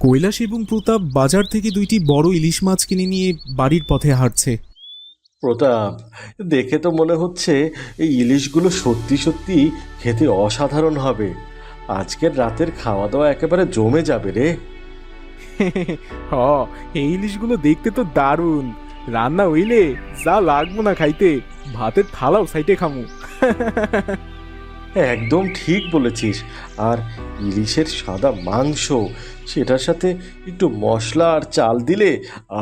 কৈলাস এবং প্রতাপ বাজার থেকে দুইটি বড় ইলিশ মাছ কিনে নিয়ে বাড়ির পথে হাঁটছে। প্রতাপ, দেখে তো মনে হচ্ছে এই ইলিশগুলো সত্যি সত্যি খেতে অসাধারণ হবে। আজকের রাতের খাওয়া দাওয়া একেবারে জমে যাবে রে। হ, এই ইলিশগুলো দেখতে তো দারুণ। রান্না হইলে যা লাগবো না খাইতে, ভাতের থালাও সাইটে খামু। একদম ঠিক বলেছিস। আর ইলিশের সাদা মাংস, সেটার সাথে একটু মশলা আর চাল দিলে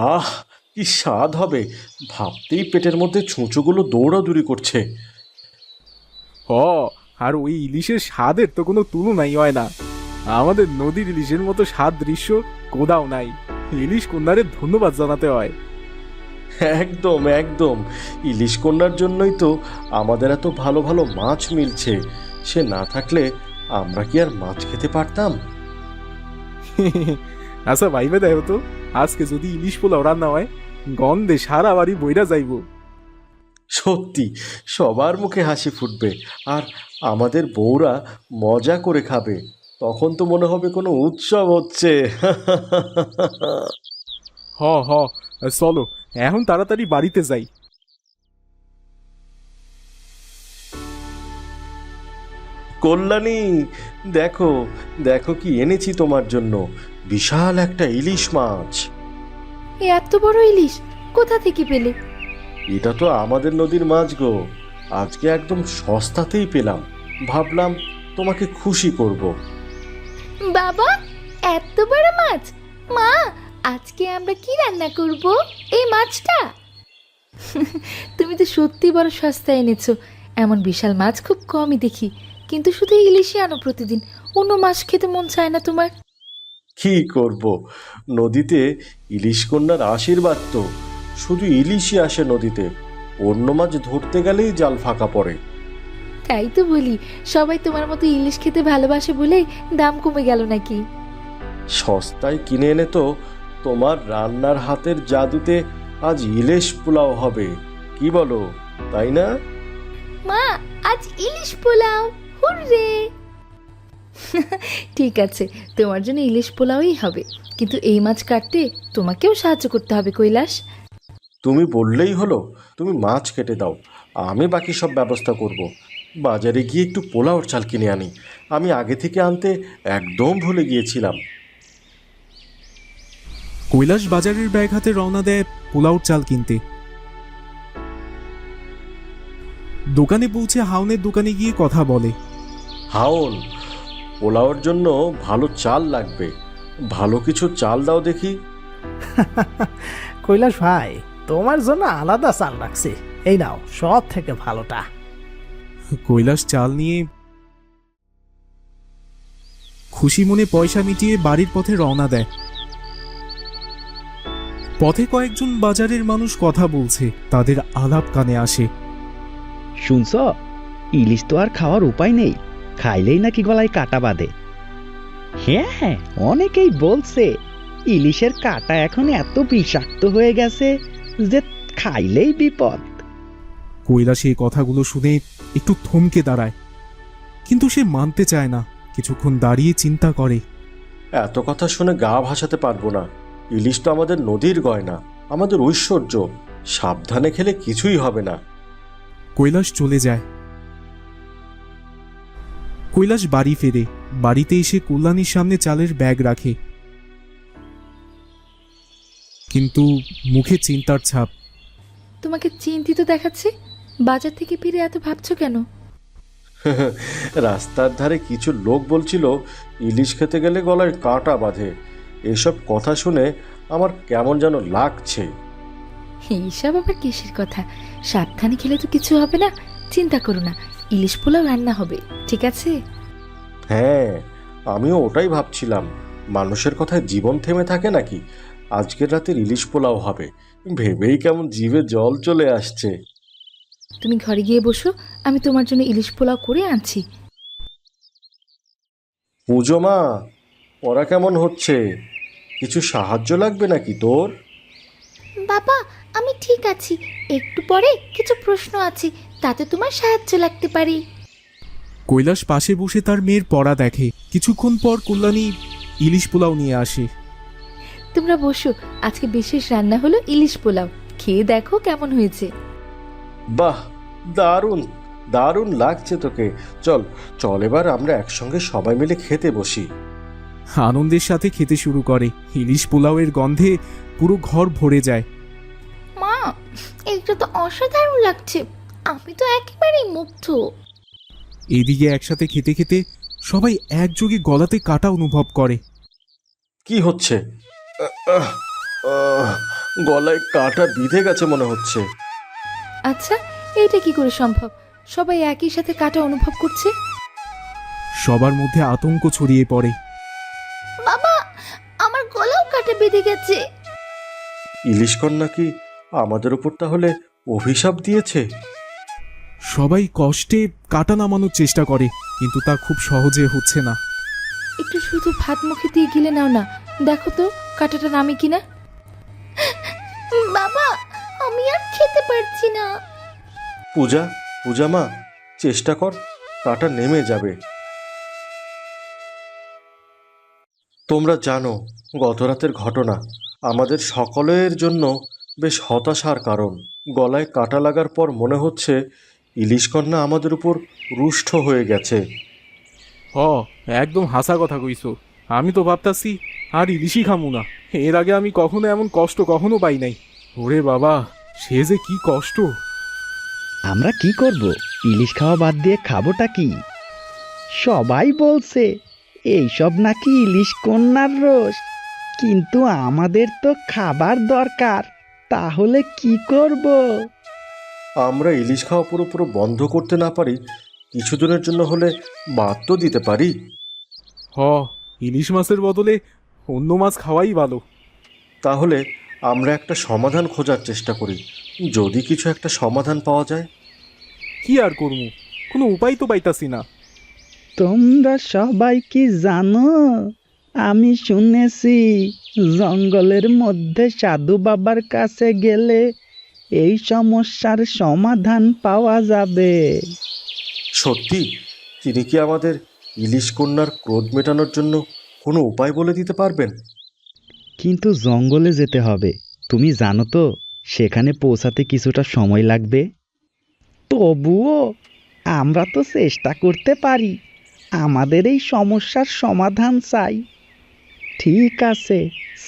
আহ, কি স্বাদ হবে! ভাবতেই পেটের মধ্যে ছুঁচোগুলো দৌড়াদৌড়ি করছে। হ, আর ওই ইলিশের স্বাদের তো কোনো তুলনাই হয় না। আমাদের নদীর ইলিশের মতো স্বাদ দৃশ্য কোথাও নাই। ইলিশ কন্যারে ধন্যবাদ জানাতে হয়। একদম একদম, ইলিশ কন্যার জন্যই তো আমাদের এত ভালো ভালো মাছ মিলছে। সে না থাকলে আমরা কি আর মাছ খেতে পারতাম? আচ্ছা ভাইবে দেয় তো, আজকে যদি ইলিশ পোলাও রান্না হয়, গন্ধে সারা বাড়ি বইরা যাইব। সত্যি, সবার মুখে হাসি ফুটবে। আর আমাদের বউরা মজা করে খাবে। তখন তো মনে হবে কোনো উৎসব হচ্ছে। হ হ, চলো এখন তাড়াতাড়ি বাড়িতে যাই। কল্যাণী, দেখো দেখো কি এনেছি তোমার জন্য। বিশাল একটা ইলিশ মাছ। এত বড় ইলিশ কোথা থেকে পেলে? এটা তো আমাদের নদীর মাছ গো। আজকে একদম সস্তাতেই পেলাম, ভাবলাম তোমাকে খুশি করব। বাবা, এত বড় মাছ! মা, আজকে আমরা কি রান্না করব এই মাছটা? তুমি তো সত্যি বড় সস্তা এনেছো। এমন বিশাল মাছ খুব কমই দেখি, কিন্তু শুধু ইলিশই আনো প্রতিদিন। অন্য মাছ খেতে মন চায় না তোমার? কি করব, নদীতে ইলিশ কন্যার আশীর্বাদ তো। শুধু ইলিশই আসে নদীতে, অন্য মাছ ধরতে গেলেই জাল ফাঁকা পড়ে। তাই তো বলি, সবাই তোমার মতো ইলিশ খেতে ভালোবাসে বলেই দাম কমে গেল নাকি? সস্তায় কিনে এনে তো তোমার রান্নার হাতের জাদুতে আজ ইলিশ পোলাও হবে। কি বলো, তাই না? মা, আজ ইলিশ পোলাও, হুররে! ঠিক আছে, তোমার জন্য ইলিশ পোলাওই হবে, কিন্তু এই মাছ কাটতে তোমাকেও সাহায্য করতে হবে কৈলাস। তুমি বললেই হলো। তুমি মাছ কেটে দাও, আমি বাকি সব ব্যবস্থা করব। বাজারে গিয়ে একটু পোলাওর চাল কিনে আনি। আমি আগে থেকে আনতে একদম ভুলে গিয়েছিলাম। কৈলাস বাজারের ব্যাগ হাতে রওনা দেয় পোলাওর চাল কিনতে। দোকানে পৌঁছে হাউনের দোকানে গিয়ে কথা বলে। হাওন, পোলাওর জন্য ভালো চাল লাগবে। ভালো কিছু চাল দাও দেখি। কৈলাস ভাই, তোমার জন্য আলাদা চাল রাখছি, এই নাও সব থেকে ভালোটা। কৈলাস চাল নিয়ে খুশি মনে পয়সা মিটিয়ে বাড়ির পথে রওনা দেয়। পথে কয়েকজন বাজারের মানুষ কথা বলছে, তাদের আলাপ কানে আসে। শুনছ, ইলিশ তো আর খাওয়ার উপায় নেই, খাইলেই নাকি গলায় কাটা বাঁধে। হ্যাঁ হ্যাঁ, অনেকেই বলছে ইলিশের কাটা এখন এত বিষাক্ত হয়ে গেছে যে খাইলেই বিপদ। কৈলাস এই কথাগুলো শুনে একটু থমকে দাঁড়ায়, কিন্তু সে মানতে চায় না। কিছুক্ষণ দাঁড়িয়ে চিন্তা করে। এত কথা শুনে গা ভাসাতে পারবো না। ইলিশ তো আমাদের নদীর গয়না, আমাদের ঐশ্বর্য। সাবধানে খেলে কিছুই হবে না। কৈলাস চলে যায়। কৈলাস বাড়ি ফেরে। বাড়িতে এসে কল্যাণীর সামনে চালের ব্যাগ রাখে, কিন্তু মুখে চিন্তার ছাপ। তোমাকে চিন্তিত দেখাচ্ছে। বাজার থেকে ফিরে এত ভাবছো কেন? রাস্তার ধারে কিছু লোক বলছিল ইলিশ খেতে গেলে গলায় কাঁটা বাঁধে। এসব কথা শুনে আমার কেমন যেন লাগছে। এইসব আবার কিসের কথা? সাবধানে খেলে তো কিছু হবে না, চিন্তা করো না। ইলিশ পোলাও রান্না হবে, ঠিক আছে? হ্যাঁ, আমিও ওটাই ভাবছিলাম। মানুষের কথায় জীবন থেমে থাকে নাকি? আজকের রাতের ইলিশ পোলাও হবে ভেবেই কেমন জিভে জল চলে আসছে। তুমি ঘরে গিয়ে বসো, আমি তোমার জন্য ইলিশ পোলাও করে আনছি। পুজো মা, পড়া কেমন হচ্ছে? কিছু সাহায্য লাগবে নাকি তোর? বাবা, আমি ঠিক আছি। একটু পরে কিছু প্রশ্ন আছে, তাতে তোমার সাহায্য লাগতে পারে। কৈলাস পাশে বসে তার মেয়ের পড়া দেখে। কিছুক্ষণ পর কল্যাণী ইলিশ পোলাও নিয়ে আসে। তোমরা বসো, আজকে বিশেষ রান্না হলো ইলিশ পোলাও। খেয়ে দেখো কেমন হয়েছে। বাহ, দারুণ দারুণ লাগছে তোকে। চল চল, এবার আমরা একসঙ্গে সবাই মিলে খেতে বসি। আনন্দের সাথে খেতে শুরু করে। ইলিশ পোলাওয়ের গন্ধে পুরো ঘর ভরে যায়। মা, এটা তো অসাধারণ লাগছে, আমি তো একেবারেই মুগ্ধ। এদিকে একসাথে খেতে খেতে সবাই একযোগে গলাতে কাটা অনুভব করে। কি হচ্ছে? আহ, আহ, আহ, গলায় কাটা বিঁধে গেছে মনে হচ্ছে। আচ্ছা, এইটা কি করে সম্ভব? সবাই একই সাথে কাটা অনুভব করছে। সবার মধ্যে আতঙ্ক ছড়িয়ে পড়ে। বাবা, আমার গলাও কাটা বেঁধে গেছে। ইলিশ কন্যা কি আমাদের উপর তাহলে অভিশাপ দিয়েছে? সবাই কষ্টে কাটা নামানোর চেষ্টা করে, কিন্তু তা খুব সহজে হচ্ছে না। একটু শুধু ভাত মুখে দিয়ে গিলে নাও না, দেখো তো কাঁটাটা নামে কিনা। বাবা, আমি আর খেতে পারছি না। পূজা, পূজা মা, চেষ্টা কর, কাটা নেমে যাবে। তোমরা জানো গত রাতের ঘটনা আমাদের সকলের জন্য বেশ হতাশার কারণ। গলায় কাটা লাগার পর মনে হচ্ছে ইলিশ কন্যা আমাদের উপর রুষ্ট হয়ে গেছে। একদম হাসা কথা কইছো। আমি তো ভাবতাছি আর ইলিশই খামু না। এর আগে আমি কখনো এমন কষ্ট কখনো পাই নাই। ওরে বাবা, সে যে কি কষ্ট! আমরা কি করব? ইলিশ খাওয়া বাদ দিয়ে খাবোটা কি? সবাই বলছে এইসব নাকি ইলিশ কন্যার রোষ, কিন্তু আমাদের তো খাবার দরকার। তাহলে কি করব? আমরা ইলিশ খাওয়া পুরোপুরো বন্ধ করতে না পারি, কিছুদিনের জন্য হলে বাদ তো দিতে পারি। হ, ইলিশ মাছের বদলে অন্য মাছ খাওয়াই ভালো। তাহলে আমরা একটা সমাধান খোঁজার চেষ্টা করি, যদি কিছু একটা সমাধান পাওয়া যায়। কি আর করমু, কোনো উপায় তো পাইতাছি না। তোমরা সবাই কি জানো? আমি শুনেছি জঙ্গলের মধ্যে সাধু বাবার কাছে গেলে এই সমস্যার সমাধান পাওয়া যাবে। সত্যি? তিনি কি আমাদের ইলিশ কন্যার ক্রোধ মেটানোর জন্য কোনো উপায় বলে দিতে পারবেন? কিন্তু জঙ্গলে যেতে হবে, তুমি জানো তো সেখানে পৌঁছাতে কিছুটা সময় লাগবে। তবুও আমরা তো চেষ্টা করতে পারি। আমাদের এই সমস্যার সমাধান চাই। ঠিক আছে,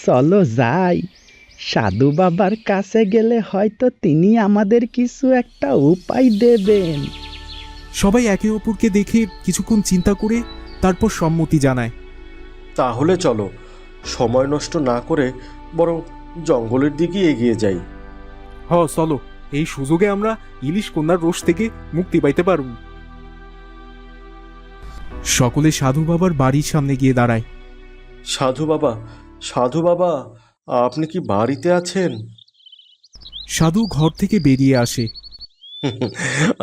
চলো যাই। সাধু বাবার কাছে গেলে হয়তো তিনি আমাদের কিছু একটা উপায় দেবেন। সবাই একে অপরকে দেখে কিছুক্ষণ চিন্তা করে তারপর সম্মতি জানায়। তাহলে চলো, সময় নষ্ট না করে বরং জঙ্গলের দিকে এগিয়ে যাই। চলো, এই সুযোগে আমরা ইলিশ কন্যার রোষ থেকে মুক্তি পাইতে পারব। সকলে সাধু বাবার বাড়ির সামনে গিয়ে দাঁড়ায়। সাধু বাবা, সাধু বাবা, আপনি কি বাড়িতে আছেন? সাধু ঘর থেকে বেরিয়ে আসে।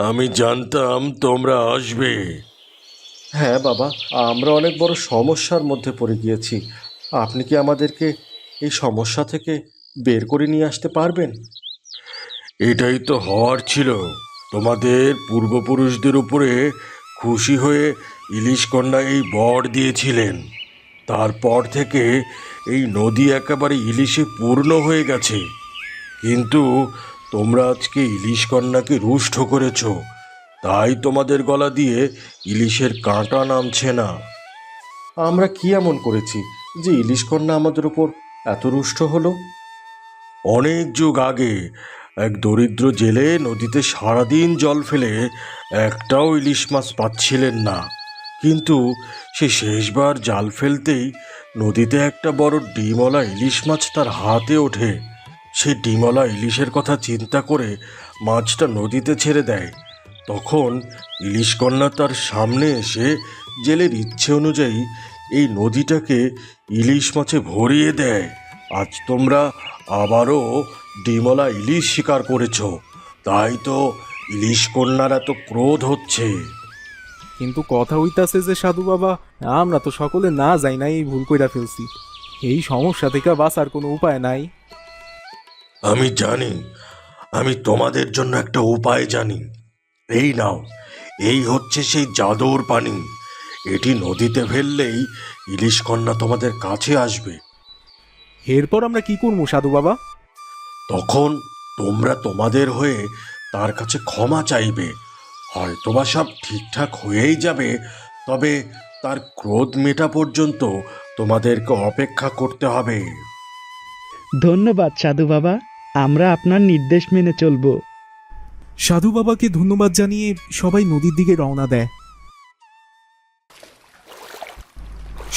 আমি জানতাম তোমরা আসবে। হ্যাঁ বাবা, আমরা অনেক বড় সমস্যার মধ্যে পড়ে গিয়েছি। আপনি কি আমাদেরকে এই সমস্যা থেকে বের করে নিয়ে আসতে পারবেন? এটাই তো হওয়ার ছিল। তোমাদের পূর্বপুরুষদের উপরে খুশি হয়ে ইলিশ কন্যা এই বর দিয়েছিলেন। তারপর থেকে এই নদী একেবারে ইলিশে পূর্ণ হয়ে গেছে। কিন্তু তোমরা আজকে ইলিশ কন্যাকে রুষ্ট করেছ, তাই তোমাদের গলা দিয়ে ইলিশের কাঁটা নামছে না। আমরা কি এমন করেছি যে ইলিশ কন্যা আমাদের উপর এত রুষ্ট হলো? অনেক যুগ আগে এক দরিদ্র জেলে নদীতে সারাদিন জল ফেলে একটাও ইলিশ মাছ পাচ্ছিলেন না। কিন্তু সে শেষবার জাল ফেলতেই নদীতে একটা বড় ডিমওয়ালা ইলিশ মাছ তার হাতে ওঠে। সে ডিমওয়ালা ইলিশের কথা চিন্তা করে মাছটা নদীতে ছেড়ে দেয়। তখন ইলিশ কন্যা তার সামনে এসে জেলের ইচ্ছে অনুযায়ী এই নদীটাকে ইলিশ মাছে ভরিয়ে দেয়। আজ তোমরা আবারও ডিমওয়ালা ইলিশ শিকার করেছ, তাই তো ইলিশ কন্যার এত ক্রোধ হচ্ছে। কিন্তু কথা হইতাছে যে সাধু বাবা, আমরা তো সকলে না যাই না, এই ভুল কইরা ফেলছি। এই সমস্যা থেকে বাঁচার কোনো উপায় নাই। আমি জানি, আমি তোমাদের জন্য একটা উপায় জানি। এই নাও, এই হচ্ছে সেই জাদুর পানি। এটি নদীতে ফেললেই ইলিশ কন্যা তোমাদের কাছে আসবে। এরপর আমরা কি করবো সাধু বাবা? তখন তোমরা তোমাদের হয়ে তার কাছে ক্ষমা চাইবে। হয়তোবা সব ঠিকঠাক হয়েই যাবে, তবে তার ক্রোধ মেটা পর্যন্ত তোমাদেরকে অপেক্ষা করতে হবে। ধন্যবাদ সাধু বাবা, আমরা আপনার নির্দেশ মেনে চলবো। সাধু বাবাকে ধন্যবাদ জানিয়ে সবাই নদীর দিকে রওনা দেয়।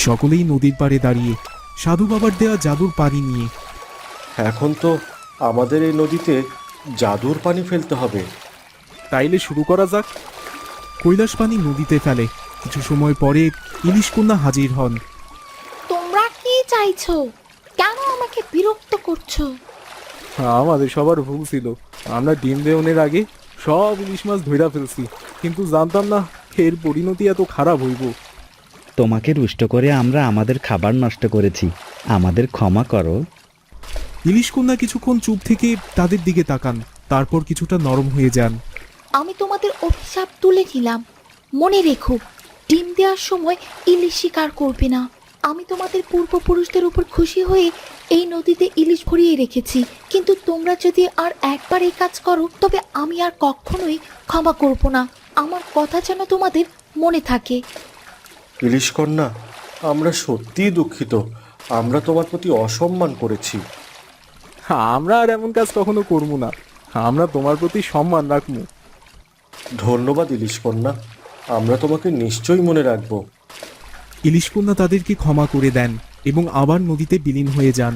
সকলেই নদীর পাড়ে দাঁড়িয়ে সাধু বাবার দেয়া জাদুর পানি নিয়ে। এখন তো আমাদের এই নদীতে জাদুর পানি ফেলতে হবে। তাইলে শুরু করা যাক। কৈলাস পানি নদীতে ফেলে। কিছু সময় পরে ইলিশ কন্যা হাজির হন। তোমরা কি চাইছো? কেন আমাকে বিরক্ত করছো? আমাদের সবার ভুল ছিল। আমরা ডিম দেওয়ার আগে সব ইলিশ মাছ ধইরা ফেলছি, কিন্তু জানতাম না এর পরিণতি এত খারাপ হইব। তোমাকে রুষ্ট করে আমরা আমাদের খাবার নষ্ট করেছি, আমাদের ক্ষমা করো। ইলিশ কন্যা কিছুক্ষণ চুপ থেকে তাদের দিকে তাকান, তারপর কিছুটা নরম হয়ে যান। আমি তোমাদের অভিশাপ তুলে নিলাম। মনে রেখো, ডিম দেওয়ার সময় ইলিশ শিকার করবে না। আমি তোমাদের পূর্বপুরুষদের উপর খুশি হয়ে এই নদীতে ইলিশ ভরিয়ে রেখেছি, কিন্তু তোমরা যদি আর একবার এই কাজ করো তবে আমি আর কখনোই ক্ষমা করব না। আমার কথা যেন তোমাদের মনে থাকে। ইলিশ কন্যা, আমরা সত্যিই দুঃখিত। আমরা তোমার প্রতি অসম্মান করেছি। আমরা আর এমন কাজ কখনো করবো না। আমরা তোমার প্রতি সম্মান রাখবো। ধন্যবাদ ইলিশ কন্যা, আমরা তোমাকে নিশ্চয়ই মনে রাখব। ইলিশ কন্যা তাদেরকে ক্ষমা করে দেন এবং আবার নদীতে বিলীন হয়ে যান।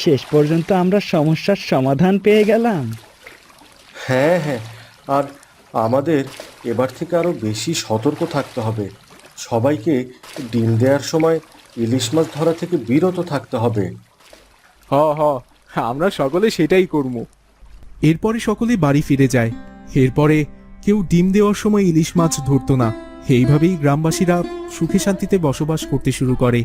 শেষ পর্যন্ত আমরা সমস্যার সমাধান পেয়ে গেলাম। হ্যাঁ হ্যাঁ, আর আমাদের এবার থেকে আরও বেশি সতর্ক থাকতে হবে। সবাইকে ডিম দেওয়ার সময় ইলিশ মাছ ধরা থেকে বিরত থাকতে হবে। হ হ, আমরা সকলে সেটাই করবো। এরপরে সকলে বাড়ি ফিরে যায়। এরপরে কেউ ডিম দেওয়ার সময় ইলিশ মাছ ধরতো না। এইভাবেই গ্রামবাসীরা সুখে শান্তিতে বসবাস করতে শুরু করে।